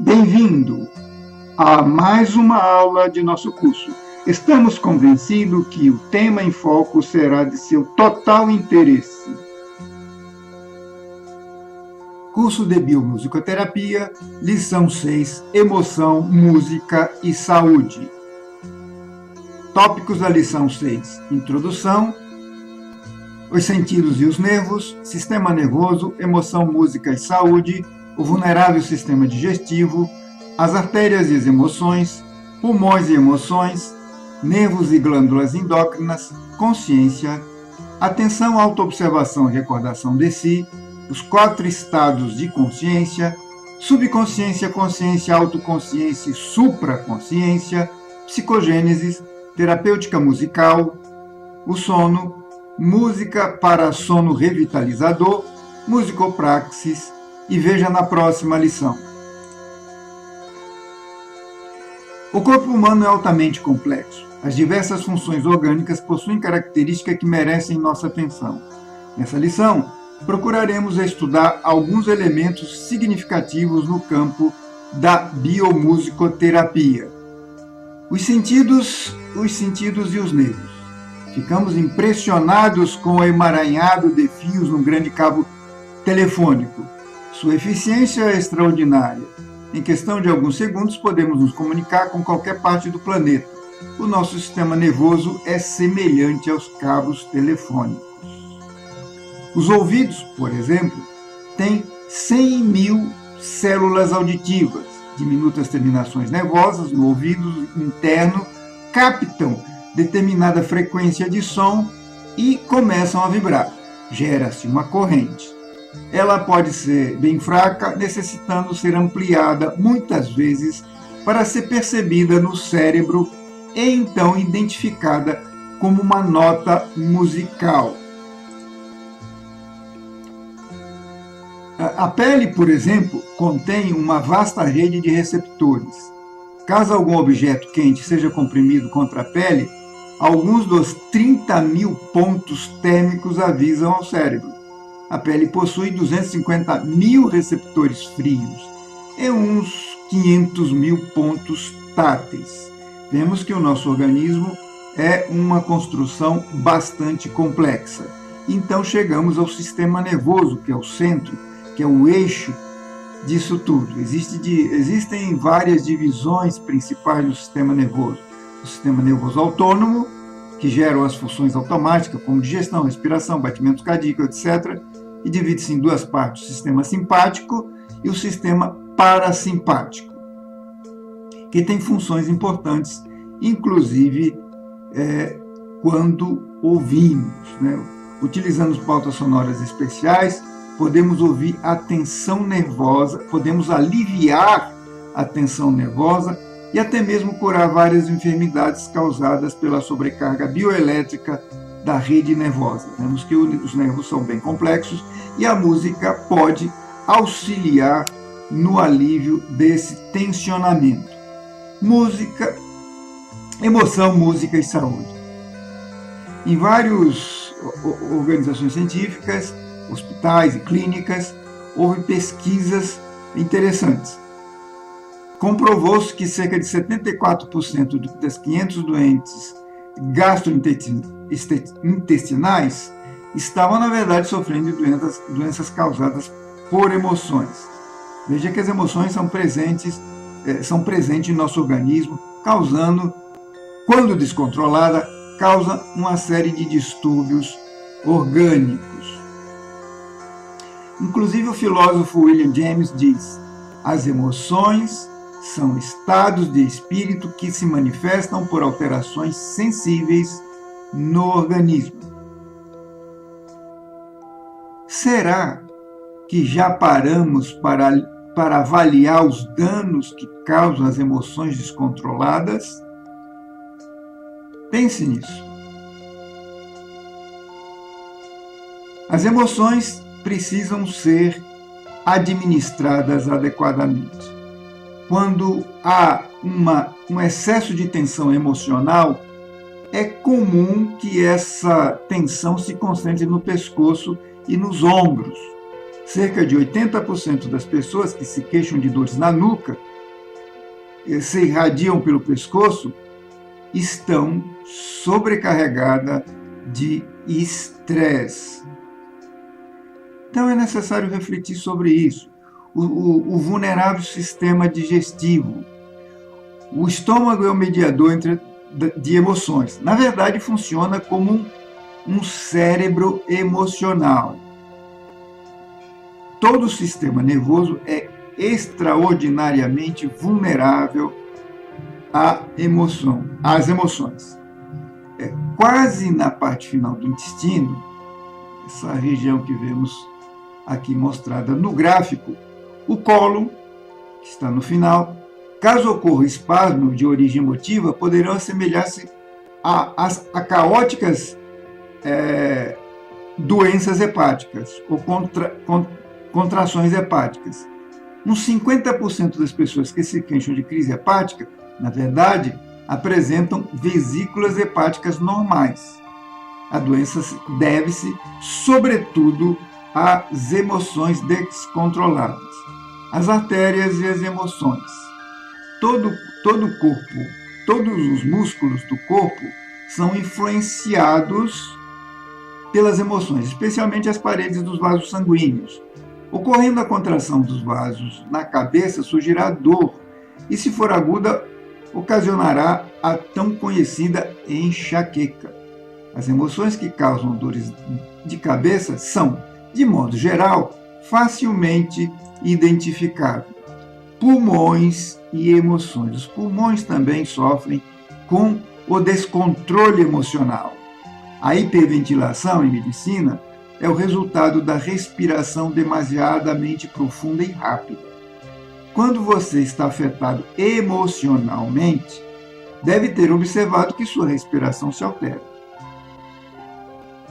Bem-vindo a mais uma aula de nosso curso. Estamos convencidos que o tema em foco será de seu total interesse. Curso de Biomusicoterapia, lição 6, Emoção, Música e Saúde. Tópicos da lição 6, Introdução, os sentidos e os nervos, sistema nervoso, emoção, música e saúde, o vulnerável sistema digestivo, as artérias e as emoções, pulmões e emoções, nervos e glândulas endócrinas, consciência, atenção, autoobservação e recordação de si, os 4 estados de consciência, subconsciência, consciência, autoconsciência e supraconsciência, psicogênese, terapêutica musical, o sono, música para sono revitalizador, musicopraxis, e veja na próxima lição. O corpo humano é altamente complexo. As diversas funções orgânicas possuem características que merecem nossa atenção. Nessa lição, procuraremos estudar alguns elementos significativos no campo da biomusicoterapia. Os sentidos e os nervos. Ficamos impressionados com o emaranhado de fios num grande cabo telefônico. Sua eficiência é extraordinária. Em questão de alguns segundos, podemos nos comunicar com qualquer parte do planeta. O nosso sistema nervoso é semelhante aos cabos telefônicos. Os ouvidos, por exemplo, têm 100.000 células auditivas. Diminutas terminações nervosas no ouvido interno captam determinada frequência de som e começam a vibrar. Gera-se uma corrente. Ela pode ser bem fraca, necessitando ser ampliada muitas vezes para ser percebida no cérebro e então identificada como uma nota musical. A pele, por exemplo, contém uma vasta rede de receptores. Caso algum objeto quente seja comprimido contra a pele, alguns dos 30.000 pontos térmicos avisam ao cérebro. A pele possui 250.000 receptores frios e uns 500.000 pontos táteis. Vemos que o nosso organismo é uma construção bastante complexa. Então chegamos ao sistema nervoso, que é o centro, que é o eixo disso tudo. Existem várias divisões principais do sistema nervoso. O sistema nervoso autônomo, que gera as funções automáticas, como digestão, respiração, batimento cardíaco, etc., e divide-se em 2 partes, o sistema simpático e o sistema parasimpático, que tem funções importantes, inclusive quando ouvimos, né? Utilizando pautas sonoras especiais, podemos ouvir a tensão nervosa, podemos aliviar a tensão nervosa e até mesmo curar várias enfermidades causadas pela sobrecarga bioelétrica da rede nervosa. Vemos que os nervos são bem complexos e a música pode auxiliar no alívio desse tensionamento. Música, emoção, música e saúde. Em várias organizações científicas, hospitais e clínicas, houve pesquisas interessantes. Comprovou-se que cerca de 74% das 500 doentes gastrointestinais estavam, na verdade, sofrendo de doenças causadas por emoções. Veja que as emoções são presentes em nosso organismo, quando descontrolada, causa uma série de distúrbios orgânicos. Inclusive, o filósofo William James diz: as emoções são estados de espírito que se manifestam por alterações sensíveis no organismo. Será que já paramos para avaliar os danos que causam as emoções descontroladas? Pense nisso. As emoções precisam ser administradas adequadamente. Quando há um excesso de tensão emocional, é comum que essa tensão se concentre no pescoço e nos ombros. Cerca de 80% das pessoas que se queixam de dores na nuca e se irradiam pelo pescoço estão sobrecarregadas de estresse. Então é necessário refletir sobre isso. O vulnerável sistema digestivo. O estômago é o mediador de emoções. Na verdade, funciona como um cérebro emocional. Todo o sistema nervoso é extraordinariamente vulnerável às emoções. Quase na parte final do intestino, essa região que vemos aqui mostrada no gráfico, o cólon, que está no final, caso ocorra espasmo de origem emotiva, poderão assemelhar-se a caóticas doenças hepáticas ou contrações hepáticas. Uns 50% das pessoas que se queixam de crise hepática, na verdade, apresentam vesículas hepáticas normais. A doença deve-se, sobretudo, às emoções descontroladas, as artérias e as emoções. Todo o corpo, todos os músculos do corpo são influenciados pelas emoções, especialmente as paredes dos vasos sanguíneos. Ocorrendo a contração dos vasos na cabeça, surgirá dor, e se for aguda, ocasionará a tão conhecida enxaqueca. As emoções que causam dores de cabeça são, de modo geral, facilmente identificáveis. Pulmões e emoções. Os pulmões também sofrem com o descontrole emocional. A hiperventilação em medicina é o resultado da respiração demasiadamente profunda e rápida. Quando você está afetado emocionalmente, deve ter observado que sua respiração se altera.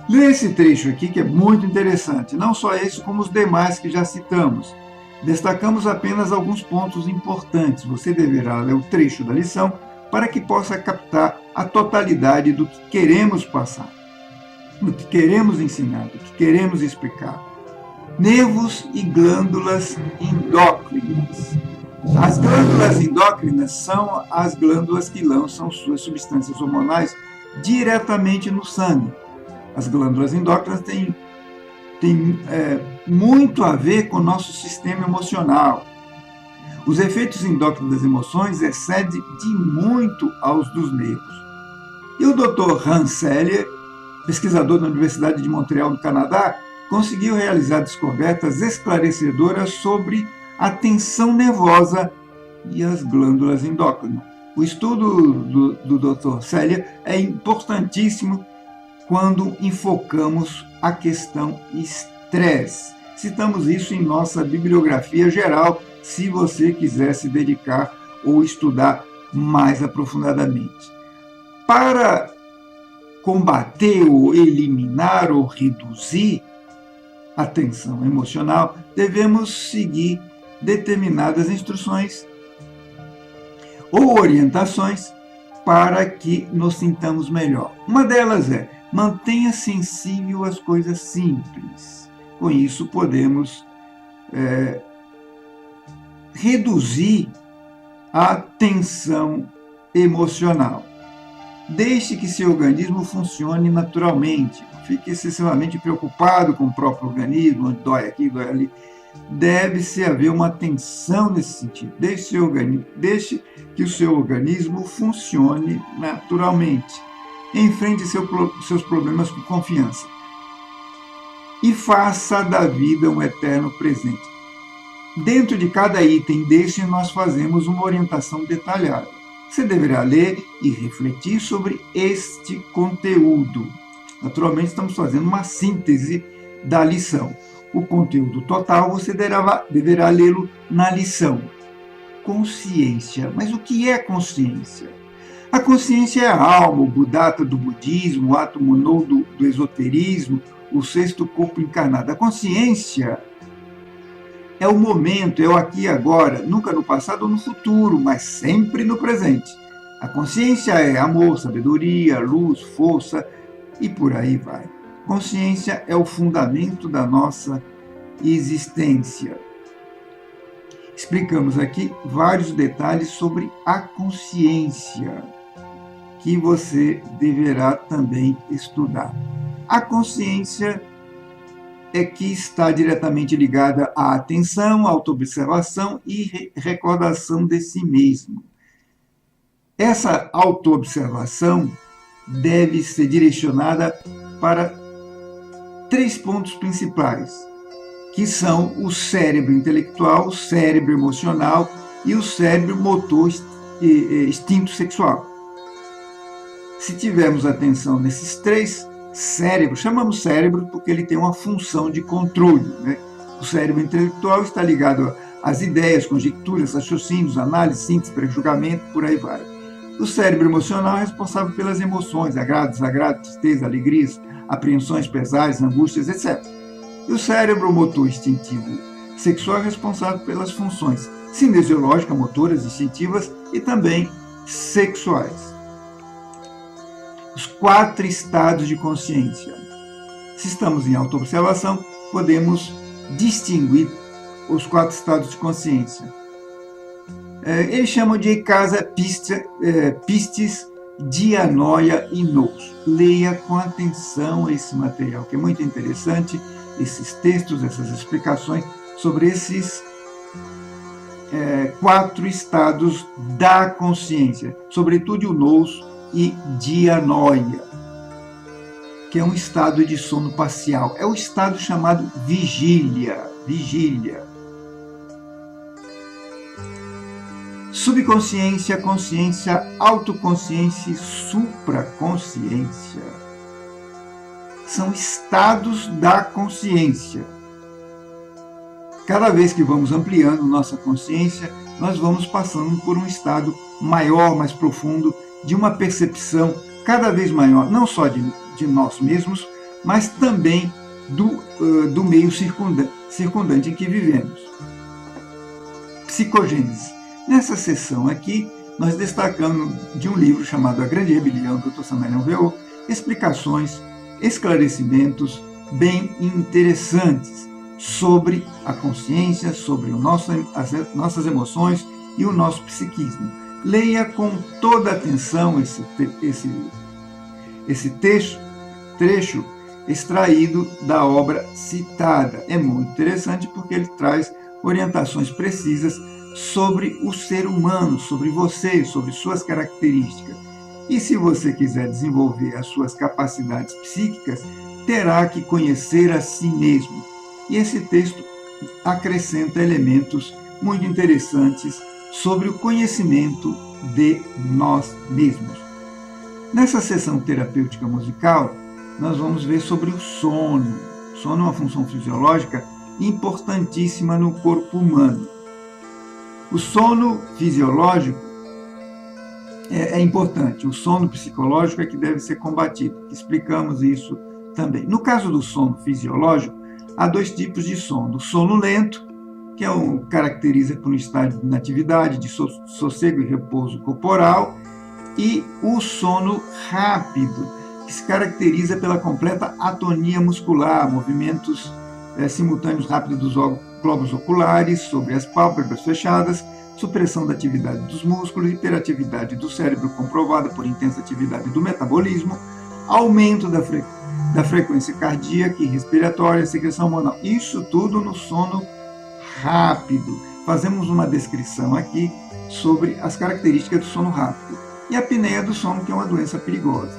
Leia esse trecho aqui que é muito interessante, não só esse como os demais que já citamos. Destacamos apenas alguns pontos importantes. Você deverá ler o trecho da lição para que possa captar a totalidade do que queremos passar, do que queremos ensinar, do que queremos explicar. Nervos e glândulas endócrinas. As glândulas endócrinas são as glândulas que lançam suas substâncias hormonais diretamente no sangue. As glândulas endócrinas têm muito a ver com o nosso sistema emocional. Os efeitos endócrinos das emoções excedem de muito aos dos nervos. E o Dr. Hans Selye, pesquisador da Universidade de Montreal, no Canadá, conseguiu realizar descobertas esclarecedoras sobre a tensão nervosa e as glândulas endócrinas. O estudo do Dr. Selye é importantíssimo quando enfocamos a questão estresse. Citamos isso em nossa bibliografia geral, se você quiser se dedicar ou estudar mais aprofundadamente. Para combater ou eliminar ou reduzir a tensão emocional, devemos seguir determinadas instruções ou orientações para que nos sintamos melhor. Uma delas é: mantenha sensível às coisas simples. Com isso, podemos reduzir a tensão emocional. Deixe que seu organismo funcione naturalmente. Fique excessivamente preocupado com o próprio organismo, onde dói aqui, dói ali. Deve-se haver uma tensão nesse sentido. Deixe que o seu organismo funcione naturalmente. Enfrente seus problemas com confiança. E faça da vida um eterno presente. Dentro de cada item deste, nós fazemos uma orientação detalhada. Você deverá ler e refletir sobre este conteúdo. Naturalmente, estamos fazendo uma síntese da lição. O conteúdo total você deverá lê-lo na lição. Consciência. Mas o que é consciência? A consciência é a alma, o Buddhata do budismo, o átomo no do esoterismo, o sexto corpo encarnado. A consciência é o momento, é o aqui e agora, nunca no passado ou no futuro, mas sempre no presente. A consciência é amor, sabedoria, luz, força e por aí vai. Consciência é o fundamento da nossa existência. Explicamos aqui vários detalhes sobre a consciência, que você deverá também estudar. A consciência é que está diretamente ligada à atenção, à autoobservação e recordação de si mesmo. Essa autoobservação deve ser direcionada para 3 pontos principais, que são o cérebro intelectual, o cérebro emocional e o cérebro motor instinto sexual. Se tivermos atenção nesses 3 cérebros, chamamos cérebro porque ele tem uma função de controle, né? O cérebro intelectual está ligado às ideias, conjecturas, raciocínios, análise, síntese, pré-julgamento, por aí vai. O cérebro emocional é responsável pelas emoções, agrado, desagrado, tristeza, alegrias, apreensões, pesares, angústias, etc. E o cérebro motor instintivo sexual é responsável pelas funções cinesiológicas, motoras, instintivas e também sexuais. Os 4 estados de consciência. Se estamos em autoobservação, podemos distinguir os 4 estados de consciência. Eles chamam de casa pistis, dianoia e nous. Leia com atenção esse material, que é muito interessante, esses textos, essas explicações sobre esses 4 estados da consciência, sobretudo o nous e dianoia, que é um estado de sono parcial. É o estado chamado vigília. Subconsciência, consciência, autoconsciência e supraconsciência. São estados da consciência. Cada vez que vamos ampliando nossa consciência, nós vamos passando por um estado maior, mais profundo, de uma percepção cada vez maior, não só de nós mesmos, mas também do meio circundante em que vivemos. Psicogênese. Nessa sessão aqui, nós destacamos de um livro chamado A Grande Rebelião, do Dr. Samuel Weor, explicações, esclarecimentos bem interessantes sobre a consciência, sobre as nossas emoções e o nosso psiquismo. Leia com toda atenção esse trecho extraído da obra citada. É muito interessante porque ele traz orientações precisas sobre o ser humano, sobre você, sobre suas características. E se você quiser desenvolver as suas capacidades psíquicas, terá que conhecer a si mesmo. E esse texto acrescenta elementos muito interessantes sobre o conhecimento de nós mesmos. Nessa sessão terapêutica musical, nós vamos ver sobre o sono. O sono é uma função fisiológica importantíssima no corpo humano. O sono fisiológico é importante, o sono psicológico é que deve ser combatido. Explicamos isso também. No caso do sono fisiológico, há 2 tipos de sono. O sono lento, que caracteriza por um estado de inatividade, de sossego e repouso corporal, e o sono rápido, que se caracteriza pela completa atonia muscular, movimentos simultâneos rápidos dos globos oculares sobre as pálpebras fechadas, supressão da atividade dos músculos, hiperatividade do cérebro comprovada por intensa atividade do metabolismo, aumento da frequência cardíaca e respiratória, secreção hormonal. Isso tudo no sono rápido. Fazemos uma descrição aqui sobre as características do sono rápido. E a apneia do sono, que é uma doença perigosa.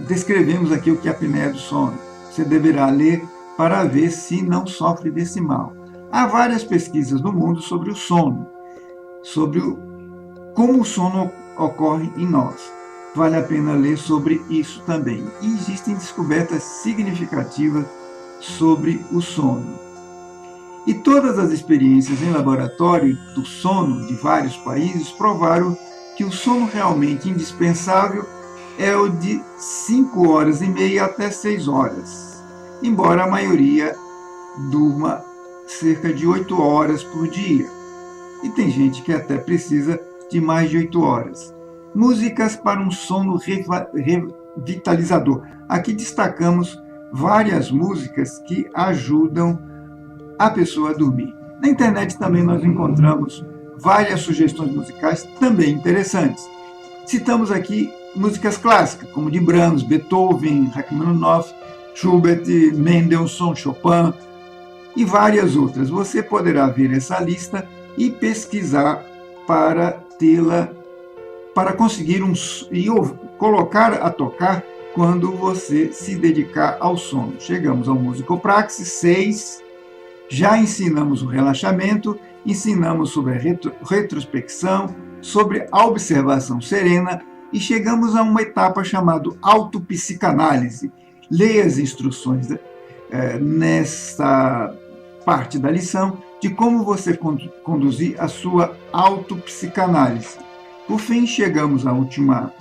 Descrevemos aqui o que é a apneia do sono. Você deverá ler para ver se não sofre desse mal. Há várias pesquisas no mundo sobre o sono, sobre como o sono ocorre em nós. Vale a pena ler sobre isso também. E existem descobertas significativas sobre o sono. E todas as experiências em laboratório do sono de vários países provaram que o sono realmente indispensável é o de 5 horas e meia até 6 horas, embora a maioria durma cerca de 8 horas por dia. E tem gente que até precisa de mais de 8 horas. Músicas para um sono revitalizador. Aqui destacamos várias músicas que ajudam a pessoa a dormir. Na internet também nós encontramos várias sugestões musicais também interessantes. Citamos aqui músicas clássicas, como de Brahms, Beethoven, Rachmaninoff, Schubert, Mendelssohn, Chopin e várias outras. Você poderá ver essa lista e pesquisar para tê-la, para conseguir e colocar a tocar quando você se dedicar ao sono. Chegamos ao Musicopraxis 6, já ensinamos o relaxamento, ensinamos sobre a retrospecção, sobre a observação serena e chegamos a uma etapa chamada autopsicanálise. Leia as instruções nessa parte da lição de como você conduzir a sua autopsicanálise. Por fim, chegamos à última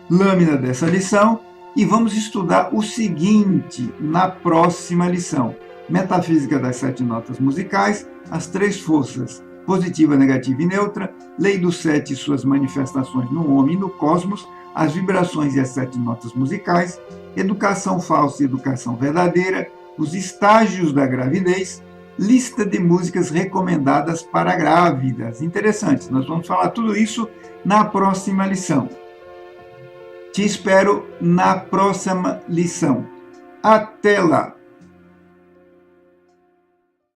lâmina dessa lição e vamos estudar o seguinte na próxima lição: Metafísica das 7 notas musicais, as 3 forças, positiva, negativa e neutra, lei do 7 e suas manifestações no homem e no cosmos, as vibrações e as 7 notas musicais, educação falsa e educação verdadeira, os estágios da gravidez, lista de músicas recomendadas para grávidas. Interessante, nós vamos falar tudo isso na próxima lição. Te espero na próxima lição. Até lá!